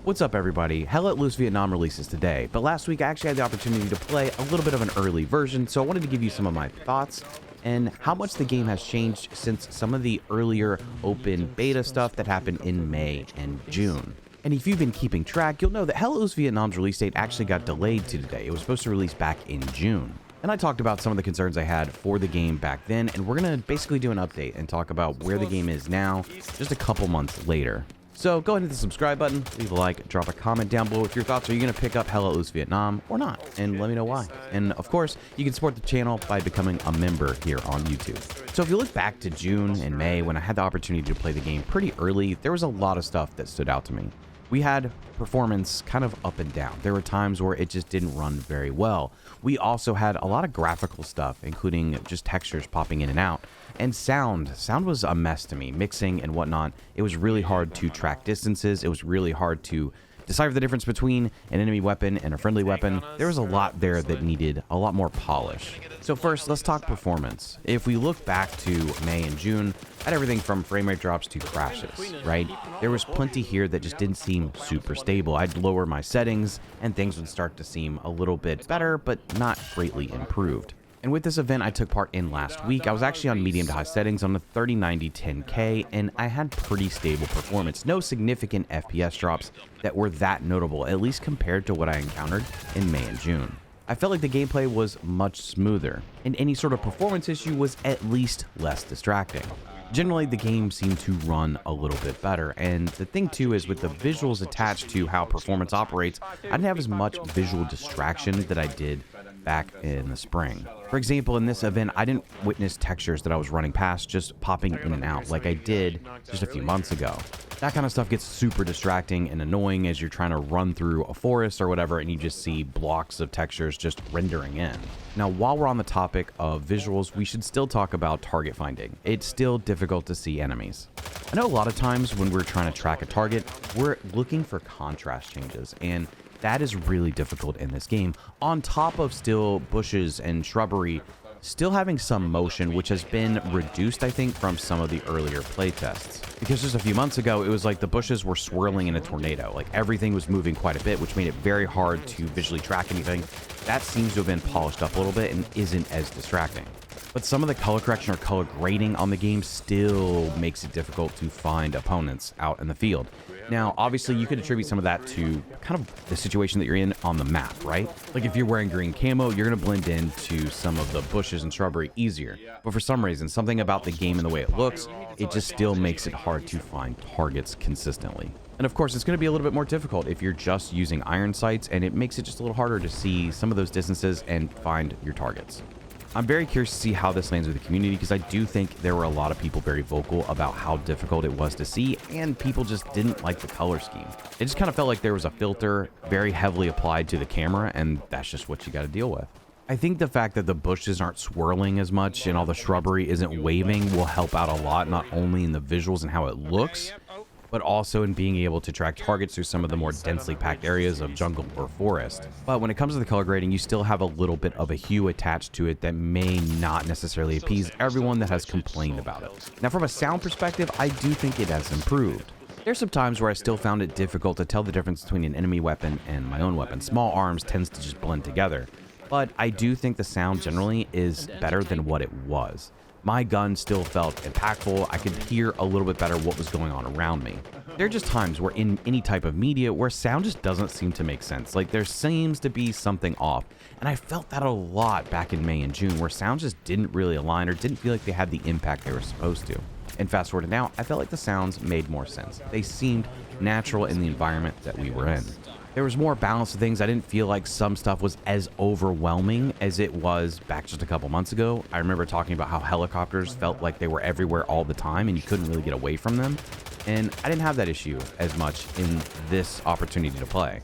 What's up, everybody? Hell Let Loose Vietnam releases today, but last week I actually had the opportunity to play a little bit of an early version, so I wanted to give you some of my thoughts and how much the game has changed since some of the earlier open beta stuff that happened in May and June. And if you've been keeping track, you'll know that Hell Let Loose Vietnam's release date actually got delayed to today. It was supposed to release back in June. And I talked about some of the concerns I had for the game back then, and we're going to basically do an update and talk about where the game is now, just a couple months later. So go ahead and hit the subscribe button, leave a like, drop a comment down below with your thoughts. Are you going to pick up Hell Let Loose Vietnam or not? And let me know why. And of course, you can support the channel by becoming a member here on YouTube. So if you look back to June and May, when I had the opportunity to play the game pretty early, there was a lot of stuff that stood out to me. We had performance kind of up and down. There were times where it just didn't run very well. We also had a lot of graphical stuff, including just textures popping in and out. And sound was a mess to me, mixing and whatnot. It was really hard to track distances. It was really hard to decipher the difference between an enemy weapon and a friendly weapon. There was a lot there that needed a lot more polish. So first, let's talk performance. If we look back to May and June, I had everything from frame rate drops to crashes, right? There was plenty here that just didn't seem super stable. I'd lower my settings and things would start to seem a little bit better, but not greatly improved. And with this event I took part in last week, I was actually on medium to high settings on the 3090 10K, and I had pretty stable performance. No significant FPS drops that were that notable, at least compared to what I encountered in May and June. I felt like the gameplay was much smoother, and any sort of performance issue was at least less distracting. Generally, the game seemed to run a little bit better, and the thing too is with the visuals attached to how performance operates, I didn't have as much visual distraction that I did back in the spring. For example, in this event, I didn't witness textures that I was running past just popping in and out like I did just a few months ago. That kind of stuff gets super distracting and annoying as you're trying to run through a forest or whatever and you just see blocks of textures just rendering in. Now, while we're on the topic of visuals, we should still talk about target finding. It's still difficult to see enemies. I know a lot of times when we're trying to track a target, we're looking for contrast changes, and that is really difficult in this game. On top of still bushes and shrubbery still having some motion, which has been reduced, I think, from some of the earlier playtests. Because just a few months ago, it was like the bushes were swirling in a tornado. Like everything was moving quite a bit, which made it very hard to visually track anything. That seems to have been polished up a little bit and isn't as distracting. But some of the color correction or color grading on the game still makes it difficult to find opponents out in the field. Now, obviously, you could attribute some of that to kind of the situation that you're in on the map, right? Like if you're wearing green camo, you're going to blend into some of the bushes and shrubbery easier. But for some reason, something about the game and the way it looks, it just still makes it hard to find targets consistently. And of course, it's going to be a little bit more difficult if you're just using iron sights, and it makes it just a little harder to see some of those distances and find your targets. I'm very curious to see how this lands with the community, because I do think there were a lot of people very vocal about how difficult it was to see, and people just didn't like the color scheme. It just kind of felt like there was a filter very heavily applied to the camera, and that's just what you got to deal with. I think the fact that the bushes aren't swirling as much and all the shrubbery isn't waving will help out a lot, not only in the visuals and how it looks, but also in being able to track targets through some of the more densely packed areas of jungle or forest. But when it comes to the color grading, you still have a little bit of a hue attached to it that may not necessarily appease everyone that has complained about it. Now, from a sound perspective, I do think it has improved. There's some times where I still found it difficult to tell the difference between an enemy weapon and my own weapon. Small arms tends to just blend together. But I do think the sound generally is better than what it was. My gun still felt impactful. I could hear a little bit better what was going on around me. There are just times where in any type of media where sound just doesn't seem to make sense. Like there seems to be something off. And I felt that a lot back in May and June, where sound just didn't really align or didn't feel like they had the impact they were supposed to. And fast forward to now, I felt like the sounds made more sense. They seemed natural in the environment that we were in. There was more balance to things. I didn't feel like some stuff was as overwhelming as it was back just a couple months ago. I remember talking about how helicopters felt like they were everywhere all the time and you couldn't really get away from them. And I didn't have that issue as much in this opportunity to play.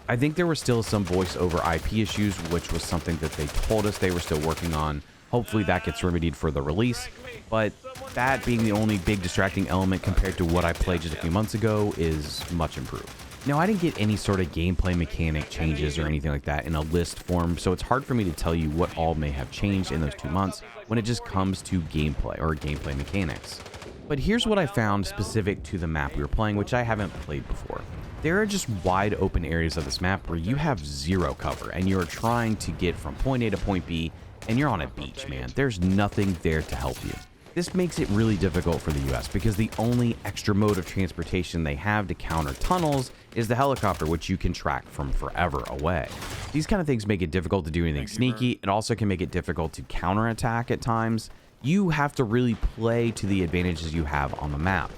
I think there were still some voice over IP issues, which was something that they told us they were still working on. Hopefully that gets remedied for the release. But that being the only big distracting element compared to what I played just a few months ago is much improved. Now, I didn't get any sort of gameplay mechanic changes or anything like that in a list form, so it's hard for me to tell you what all may have changed in those 2 months when it just comes to gameplay or gameplay mechanics. But here's what I found specific to the map we were playing, which I haven't played before. There are just wide open areas of this map where you have zero cover and you're trying to get from point A to point B and you're on a beach, man. There's nothing there to help you. This makes it really difficult for the US because the only extra mode of transportation they have to counter tunnels is the helicopter, which you can track from forever away. These kind of things make it difficult to do anything sneaky. It also can make it difficult to counterattack at times. You have to really play to the advantages you have on the map.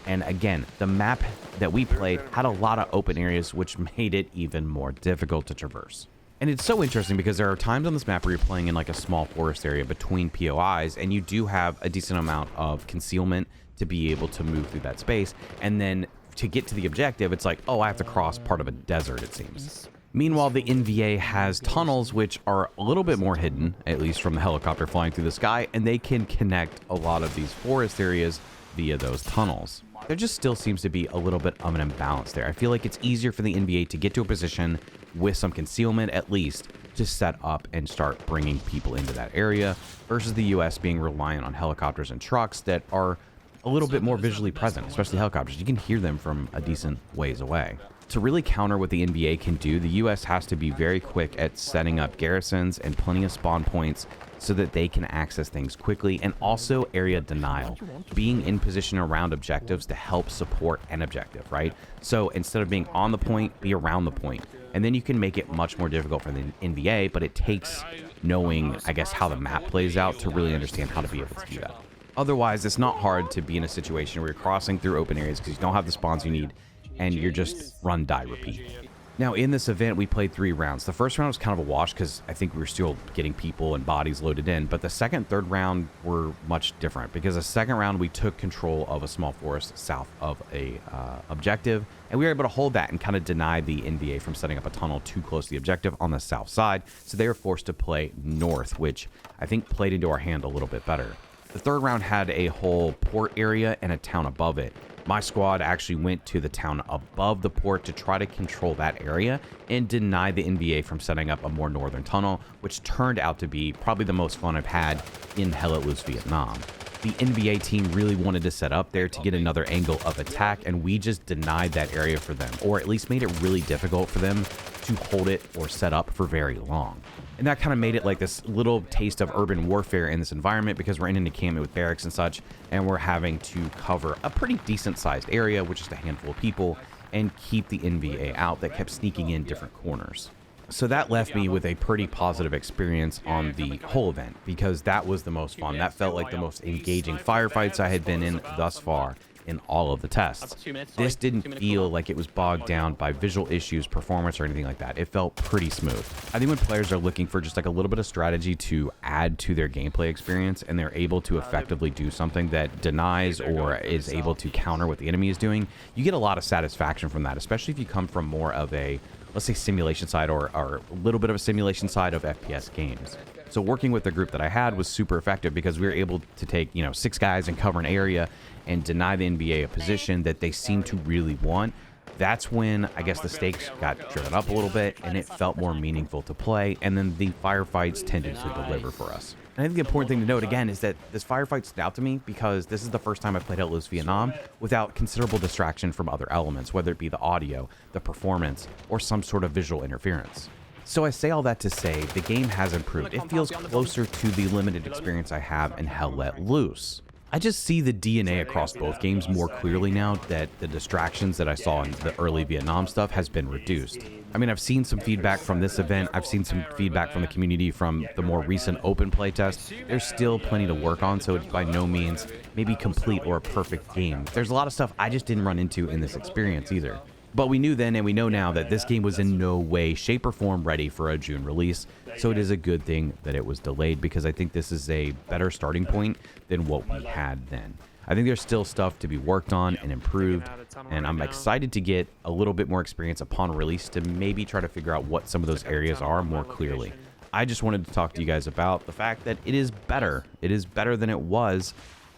And again, the map that we played had a lot of open areas, which made it even more difficult to traverse. And it's so interesting because there are times on this map where you're playing in like a small forest area between POIs, and you do have a decent amount of concealment to be able to move through that space. And then to get to the objective, it's like, oh, I have to cross part of a desert, it seems. Meanwhile, the NVA has tunnels which are a little bit more hidden, at least from the helicopter flying through the sky, and they can connect a lot of these forest areas via those tunnels. There just still seems to be a little bit of an imbalance there. I feel like it's easier for the NVA to get to a position with some concealment at least to set up and start bringing people into that area versus the US being reliant on helicopters and trucks that are a little bit more visually present, especially helicopters. You can hear them from a decent ways away. To really counter what the NVA can do, the US has to be very quick at setting up garrisons and plenty of spawn points so that they can access things quickly, and also area denial, being in position around objectives to help support an objective, right? So instead of being on the point, be around the point. And then you can make it much more difficult for the NVA, but it takes knowing, I guess, how the map plays out to really understand how to be able to do that. Otherwise, it's not hard to be in a situation where you're crossing through open areas because you don't have the spawns you need, and you're just run, die, repeat. Now, in this event, we played 3 rounds. The first round was kind of a wash because I think we were still getting people and bodies loaded in, but the second, third round were much different because the second round, we took control of a small forest south of a objective, and we were able to hold that and kind of deny the NVA from setting up a tunnel too close to the objective on the south side, so they were forced to play north, which I think played into our hand a little bit better. The third round had a whole port area and a town above it. My squad actually went to the town above the port to try to control that area and deny the NVA from setting up a more northern tunnel, which turned out to be probably the most fun I've had in Hell Let Loose Vietnam. The NVA team really wanted to set up there to get another angle of attack, and we just denied that area for them, or at least made it really difficult for them to hold it or set up for very long. And that kind of made it like this little taste of urban warfare in this environment because we're in an encampment with barracks and such, and we're having to cover a pretty decent sized area with just a handful of people and keep the NVA out that kept sneaking in different corners. So that left me with a pretty positive experience on the whole event because that was the most fun. That felt like the most engaging firefights I had been in thus far in all of the tests. This didn't feel like it was bogged down by visual issues, performance, or anything like that. It felt pretty smooth. I think when players are looking for just like a little bit of strategy to add to their gameplay experience and they're able to effectively do something that denies or is able to counter what the enemy is doing, you get a lot of satisfaction from that, especially if you come from more of a, let's say, simulation side or a little bit of a simulation side of FPS games. So working with the group that I had was super effective because we were able to take, 6 guys and cover an area and deny the NVA a position that they seem to really want. That's when I guess the stakes got driven up a little bit and it felt more meaningful to play, and then the firefights tended to deliver for us. And I think the important thing to note again is that this firefight stood out to me because this is the first time I've played Hell Let Loose Vietnam without considerable distraction from other elements, whether it be the audio, the performance, or some sort of visual interference. So I say all that to say the game has improved. It feels closer to the limited experience I have in Hell Let Loose. I just see the DNA across both games more clearly now that the distractions that I saw in the early Vietnam stuff has been reduced. I mean, I've seen some feedback from this event. I've seen some feedback from the community from the more recent open playtest. There's still plenty to work on, so it's by no means maybe complete or a perfect game. There's a lot of stuff I just didn't run into in this experience either. But we knew then and we know now that this game was in no way, shape, or form ready for a June release, so it is a good thing that it was delayed because I think this is a better starting point than what we had then. I think there's still stuff to be worked on and improved, and I'm excited to get a little bit more experience upon release to maybe try to figure out what some of those areas are more clearly. I just wanted to talk to you guys about the fact that it is better. It is better than it was.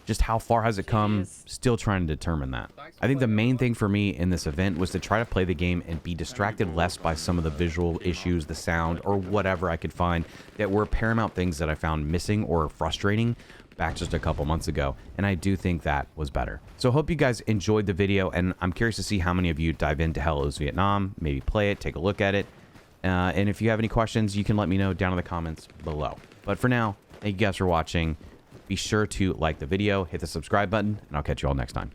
Just how far has it come? Still trying to determine that. I think the main thing for me in this event was to try to play the game and be distracted less by some of the visual issues, the sound, or whatever I could find that were paramount things that I found missing or frustrating, back just a couple months ago, and I do think that was better. So hope you guys enjoyed the video, and I'm curious to see how many of you dive into Hello Vietnam, maybe play it, take a look at it. And if you have any questions, you can let me know down in the comments below. But for now, thank you guys for watching. Be sure to like the video, hit the subscribe button, and I'll catch you all next time.